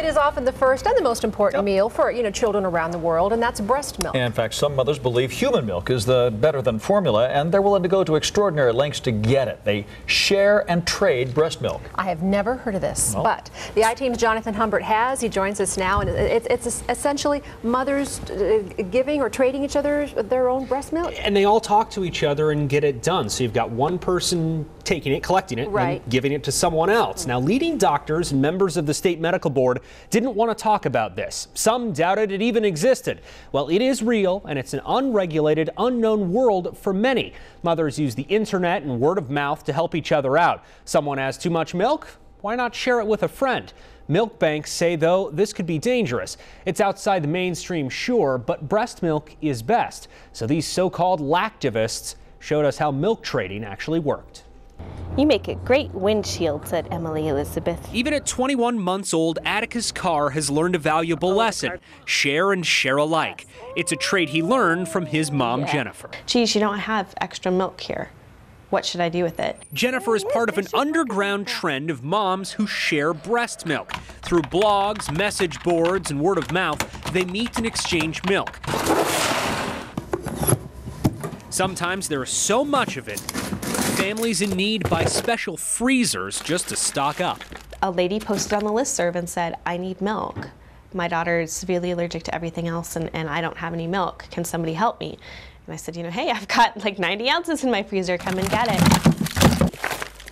it is often the first and the most important meal for children around the world, and that's breast milk. And in fact, some mothers believe human milk is the better than formula, and they're willing to go to extraordinary lengths to get it. They share and trade breast milk. I have never heard of this, but the I-Team's Jonathan Humbert has. He joins us now, and it's essentially mothers giving or trading each other their own breast milk. And they all talk to each other and get it done. So you've got one person taking it, collecting it, and giving it to someone else. Now, leading doctors and members of the state medical board didn't want to talk about this. Some doubted it even existed. Well, it is real, and it's an unregulated, unknown world for many. Mothers use the internet and word of mouth to help each other out. Someone has too much milk? Why not share it with a friend? Milk banks say, though, this could be dangerous. It's outside the mainstream, sure, but breast milk is best. So these so-called lactivists showed us how milk trading actually worked. You make a great windshield, said Emily Elizabeth. Even at 21 months old, Atticus Carr has learned a valuable lesson. Share and share alike. It's a trait he learned from his mom, Jennifer. Geez, you don't have extra milk here. What should I do with it? Jennifer is part of an underground trend of moms who share breast milk. Through blogs, message boards, and word of mouth, they meet and exchange milk. Sometimes there is so much of it, families in need buy special freezers just to stock up. A lady posted on the listserv and said, I need milk. My daughter is severely allergic to everything else, and I don't have any milk. Can somebody help me? And I said, hey, I've got like 90 ounces in my freezer. Come and get it.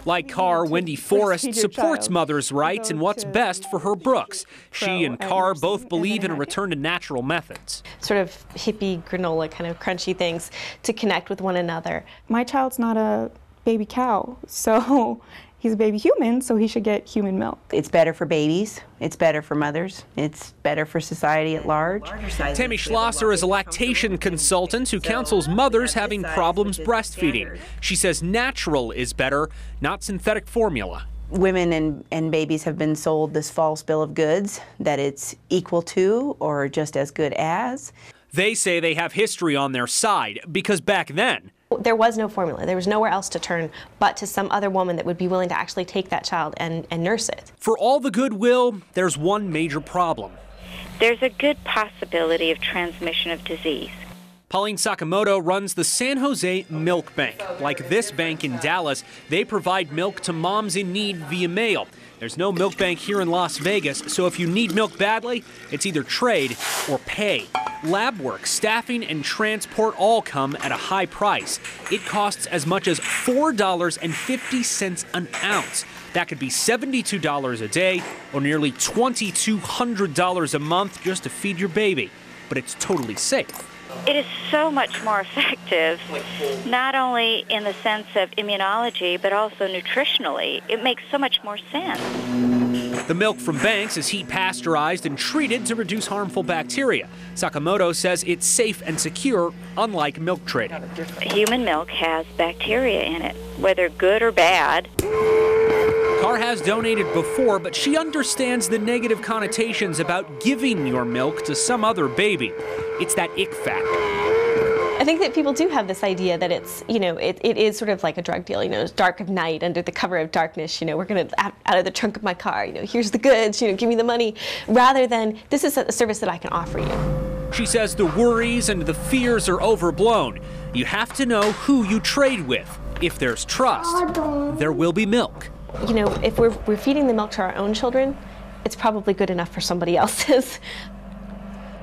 Like Carr, Wendy Forrest supports mothers' rights and what's best for her Brooks. She and Carr both believe in a return to natural methods. Sort of hippie, granola, kind of crunchy things to connect with one another. My child's not a baby cow, so he's a baby human, so he should get human milk. It's better for babies, it's better for mothers, it's better for society at large. Tammy Schlosser is a lactation consultant who counsels mothers having problems breastfeeding. She says natural is better, not synthetic formula. Women and babies have been sold this false bill of goods that it's equal to or just as good as. They say they have history on their side because back then, there was no formula. There was nowhere else to turn but to some other woman that would be willing to actually take that child and nurse it. For all the goodwill, there's one major problem. There's a good possibility of transmission of disease. Pauline Sakamoto runs the San Jose Milk Bank. Like this bank in Dallas, they provide milk to moms in need via mail. There's no milk bank here in Las Vegas, so if you need milk badly, it's either trade or pay. Lab work, staffing, and transport all come at a high price. It costs as much as $4.50 an ounce. That could be $72 a day or nearly $2,200 a month just to feed your baby. But it's totally safe. It is so much more effective, not only in the sense of immunology, but also nutritionally. It makes so much more sense. The milk from banks is heat pasteurized and treated to reduce harmful bacteria. Sakamoto says it's safe and secure, unlike milk trading. Human milk has bacteria in it, whether good or bad. Carr has donated before, but she understands the negative connotations about giving your milk to some other baby. It's that ick factor. I think that people do have this idea that it's, it is sort of like a drug deal, it's dark of night, under the cover of darkness, we're going to, out of the trunk of my car, here's the goods, give me the money, rather than this is a service that I can offer you. She says the worries and the fears are overblown. You have to know who you trade with. If there's trust, there will be milk. If we're feeding the milk to our own children, it's probably good enough for somebody else's.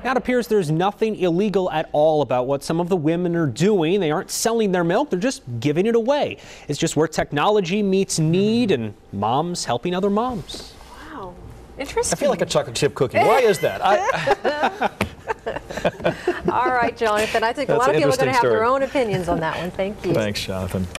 Now it appears there's nothing illegal at all about what some of the women are doing. They aren't selling their milk, they're just giving it away. It's just where technology meets need and moms helping other moms. Wow, interesting. I feel like a chocolate chip cookie. Why is that? All right, Jonathan, I think a lot of people are going to have their own opinions on that one. Thank you. Thanks, Jonathan.